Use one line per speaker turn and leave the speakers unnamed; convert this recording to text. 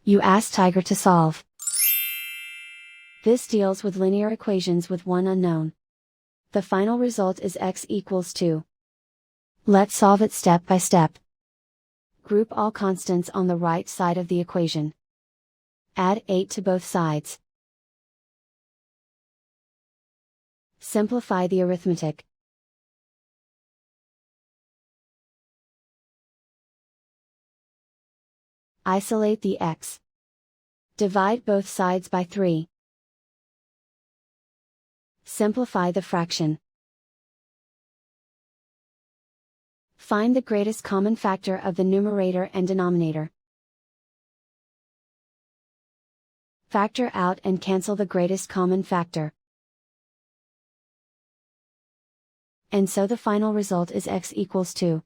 You ask Tiger to solve. This deals with linear equations with one unknown. The final result is x equals 2. Let's solve it step by step. Group all constants on the right side of the equation. Add 8 to both sides. Simplify the arithmetic. Isolate the x. Divide both sides by 3. Simplify the fraction. Find the greatest common factor of the numerator and denominator. Factor out and cancel the greatest common factor. And so the final result is x equals 2.